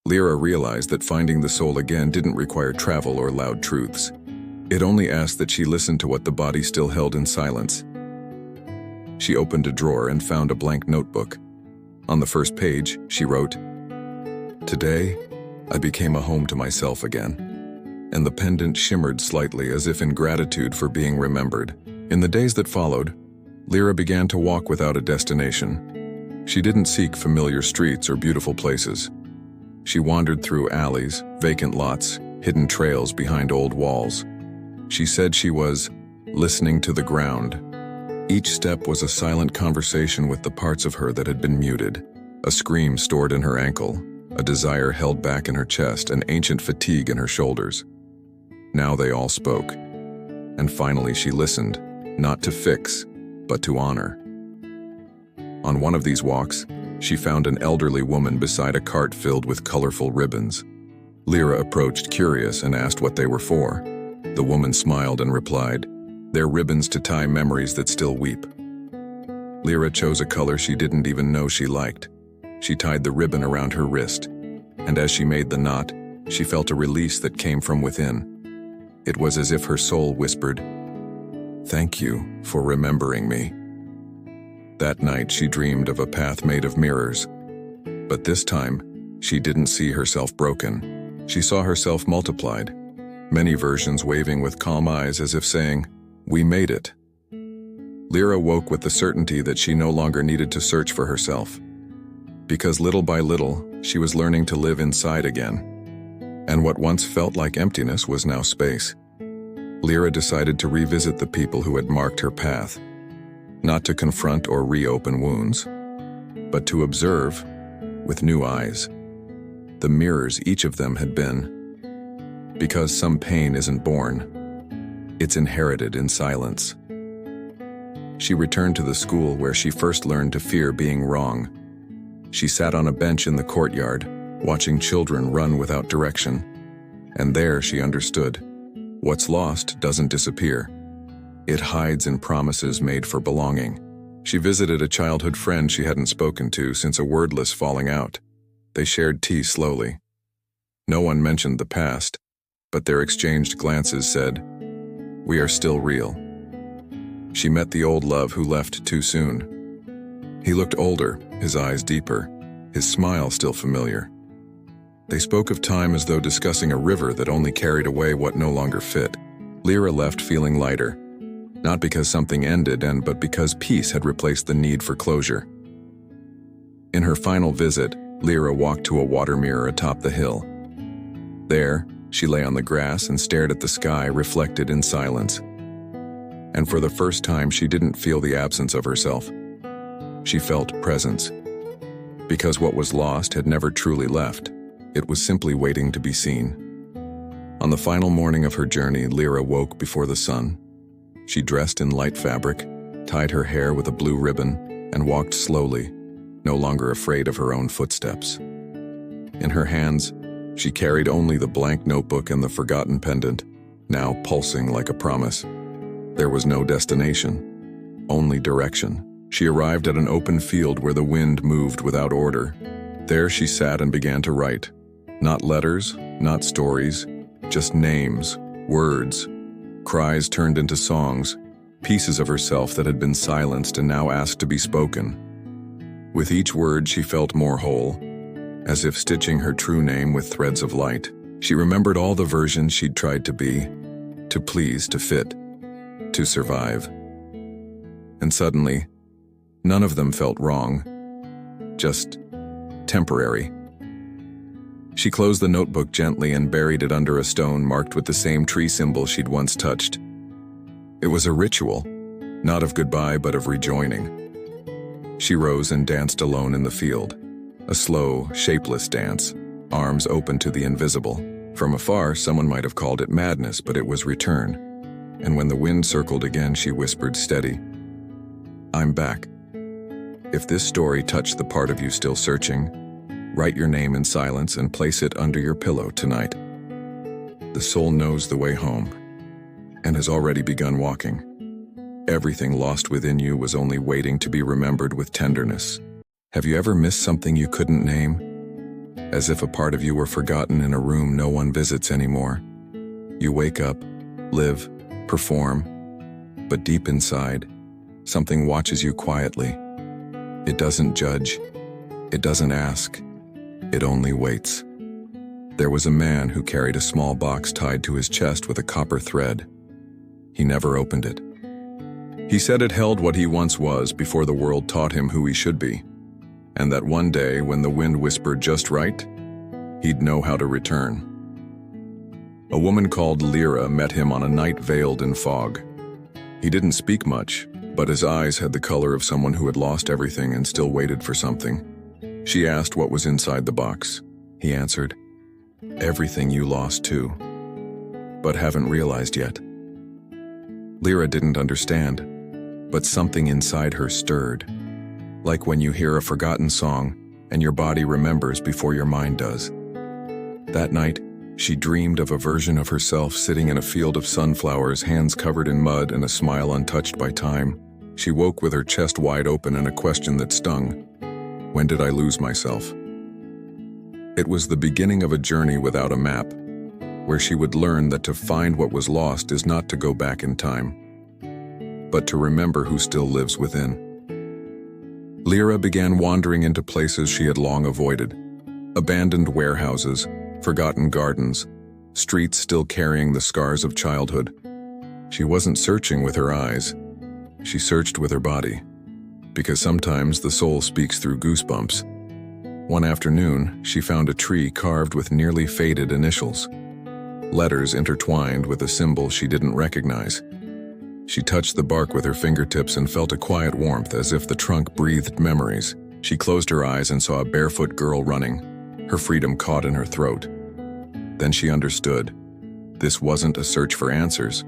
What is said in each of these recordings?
Lyra realized that finding the soul again didn't require travel or loud truths. It only asked that she listen to what the body still held in silence. She opened a drawer and found a blank notebook. On the first page, she wrote, "Today, I became a home to myself again." And the pendant shimmered slightly as if in gratitude for being remembered. In the days that followed, Lyra began to walk without a destination. She didn't seek familiar streets or beautiful places. She wandered through alleys, vacant lots, hidden trails behind old walls. She said she was listening to the ground. Each step was a silent conversation with the parts of her that had been muted. A scream stored in her ankle, a desire held back in her chest, an ancient fatigue in her shoulders. Now they all spoke. And finally she listened, not to fix, but to honor. On one of these walks, she found an elderly woman beside a cart filled with colorful ribbons. Lyra approached curious and asked what they were for. The woman smiled and replied, "They're ribbons to tie memories that still weep." Lyra chose a color she didn't even know she liked. She tied the ribbon around her wrist, and as she made the knot, she felt a release that came from within. It was as if her soul whispered, "Thank you for remembering me." That night she dreamed of a path made of mirrors. But this time, she didn't see herself broken. She saw herself multiplied, many versions waving with calm eyes as if saying, "We made it." Lyra woke with the certainty that she no longer needed to search for herself. Because little by little, she was learning to live inside again. And what once felt like emptiness was now space. Lyra decided to revisit the people who had marked her path. Not to confront or reopen wounds, but to observe with new eyes. The mirrors each of them had been. Because some pain isn't born, it's inherited in silence. She returned to the school where she first learned to fear being wrong. She sat on a bench in the courtyard, watching children run without direction. And there she understood, what's lost doesn't disappear. It hides in promises made for belonging. She visited a childhood friend she hadn't spoken to since a wordless falling out. They shared tea slowly. No one mentioned the past, but their exchanged glances said, "We are still real." She met the old love who left too soon. He looked older, his eyes deeper, his smile still familiar. They spoke of time as though discussing a river that only carried away what no longer fit. Lyra left feeling lighter. Not because something ended, but because peace had replaced the need for closure. In her final visit, Lyra walked to a water mirror atop the hill. There, she lay on the grass and stared at the sky reflected in silence. And for the first time, she didn't feel the absence of herself. She felt presence. Because what was lost had never truly left. It was simply waiting to be seen. On the final morning of her journey, Lyra woke before the sun. She dressed in light fabric, tied her hair with a blue ribbon, and walked slowly, no longer afraid of her own footsteps. In her hands, she carried only the blank notebook and the forgotten pendant, now pulsing like a promise. There was no destination, only direction. She arrived at an open field where the wind moved without order. There she sat and began to write. Not letters, not stories, just names, words. Cries turned into songs, pieces of herself that had been silenced and now asked to be spoken. With each word she felt more whole, as if stitching her true name with threads of light. She remembered all the versions she'd tried to be, to please, to fit, to survive. And suddenly, none of them felt wrong, just temporary. She closed the notebook gently and buried it under a stone marked with the same tree symbol she'd once touched. It was a ritual, not of goodbye but of rejoining. She rose and danced alone in the field, a slow, shapeless dance, arms open to the invisible. From afar, someone might have called it madness, but it was return. And when the wind circled again, she whispered steady, "I'm back." If this story touched the part of you still searching, write your name in silence and place it under your pillow tonight. The soul knows the way home and has already begun walking. Everything lost within you was only waiting to be remembered with tenderness. Have you ever missed something you couldn't name? as if a part of you were forgotten in a room no one visits anymore. You wake up, live, perform, but deep inside, something watches you quietly. It doesn't judge, it doesn't ask, it only waits. There was a man who carried a small box tied to his chest with a copper thread. He never opened it. He said it held what he once was before the world taught him who he should be, and that one day, when the wind whispered just right, he'd know how to return. A woman called Lyra met him on a night veiled in fog. He didn't speak much, but his eyes had the color of someone who had lost everything and still waited for something. She asked what was inside the box. He answered, "Everything you lost too, but haven't realized yet." Lyra didn't understand, but something inside her stirred, like when you hear a forgotten song and your body remembers before your mind does. That night, she dreamed of a version of herself sitting in a field of sunflowers, hands covered in mud and a smile untouched by time. She woke with her chest wide open and a question that stung. When did I lose myself? It was the beginning of a journey without a map, where she would learn that to find what was lost is not to go back in time, but to remember who still lives within. Lyra began wandering into places she had long avoided. Abandoned warehouses, forgotten gardens, streets still carrying the scars of childhood. She wasn't searching with her eyes, she searched with her body, because sometimes the soul speaks through goosebumps. One afternoon, she found a tree carved with nearly faded initials, letters intertwined with a symbol she didn't recognize. She touched the bark with her fingertips and felt a quiet warmth, as if the trunk breathed memories. She closed her eyes and saw a barefoot girl running, her freedom caught in her throat. Then she understood. This wasn't a search for answers.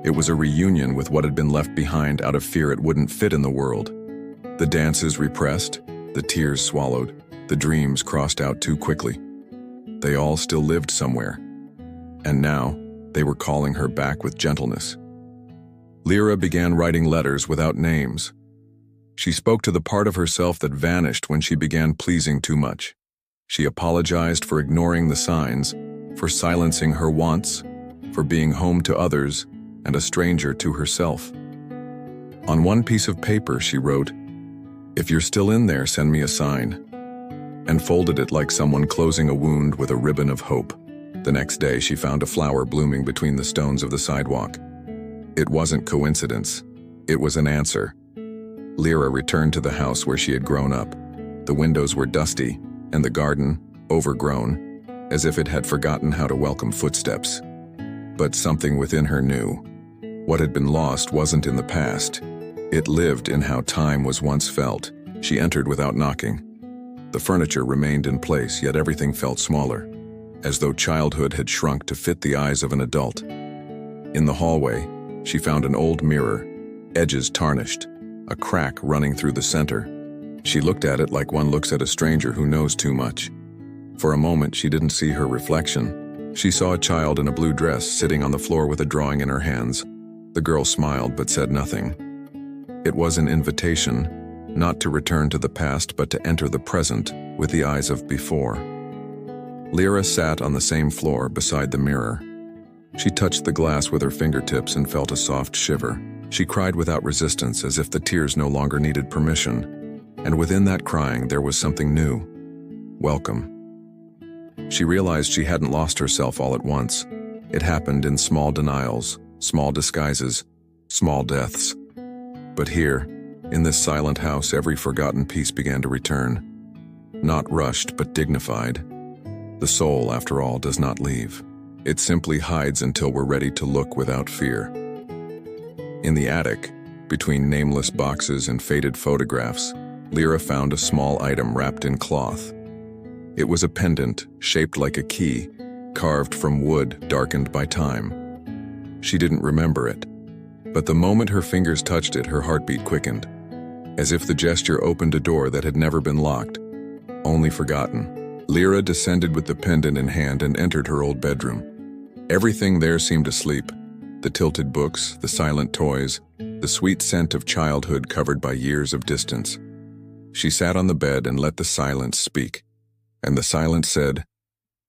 It was a reunion with what had been left behind out of fear it wouldn't fit in the world. The dances repressed, the tears swallowed, the dreams crossed out too quickly. They all still lived somewhere. And now, they were calling her back with gentleness. Lyra began writing letters without names. She spoke to the part of herself that vanished when she began pleasing too much. She apologized for ignoring the signs, for silencing her wants, for being home to others and a stranger to herself. On one piece of paper, she wrote, "If you're still in there, send me a sign," and folded it like someone closing a wound with a ribbon of hope. The next day, she found a flower blooming between the stones of the sidewalk. It wasn't coincidence. It was an answer. Lyra returned to the house where she had grown up. The windows were dusty, and the garden, overgrown, as if it had forgotten how to welcome footsteps. But something within her knew. What had been lost wasn't in the past. It lived in how time was once felt. She entered without knocking. The furniture remained in place, yet everything felt smaller, as though childhood had shrunk to fit the eyes of an adult. In the hallway, she found an old mirror, edges tarnished, a crack running through the center. She looked at it like one looks at a stranger who knows too much. For a moment, she didn't see her reflection. She saw a child in a blue dress sitting on the floor with a drawing in her hands. The girl smiled but said nothing. It was an invitation, not to return to the past but to enter the present with the eyes of before. Lyra sat on the same floor beside the mirror. She touched the glass with her fingertips and felt a soft shiver. She cried without resistance, as if the tears no longer needed permission. And within that crying there was something new. Welcome. She realized she hadn't lost herself all at once. It happened in small denials, small disguises, small deaths. But here, in this silent house, every forgotten piece began to return. Not rushed, but dignified. The soul, after all, does not leave. It simply hides until we're ready to look without fear. In the attic, between nameless boxes and faded photographs, Lyra found a small item wrapped in cloth. It was a pendant, shaped like a key, carved from wood darkened by time. She didn't remember it, but the moment her fingers touched it, her heartbeat quickened, as if the gesture opened a door that had never been locked, only forgotten. Lyra descended with the pendant in hand and entered her old bedroom. Everything there seemed asleep. The tilted books, the silent toys, the sweet scent of childhood covered by years of distance. She sat on the bed and let the silence speak. And the silence said,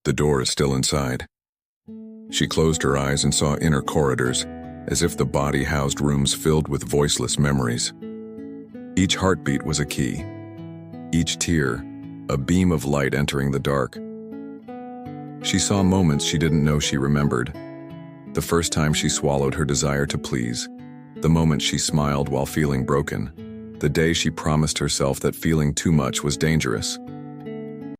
"The door is still inside." She closed her eyes and saw inner corridors, as if the body housed rooms filled with voiceless memories. Each heartbeat was a key. Each tear, a beam of light entering the dark. She saw moments she didn't know she remembered. The first time she swallowed her desire to please. The moment she smiled while feeling broken. The day she promised herself that feeling too much was dangerous.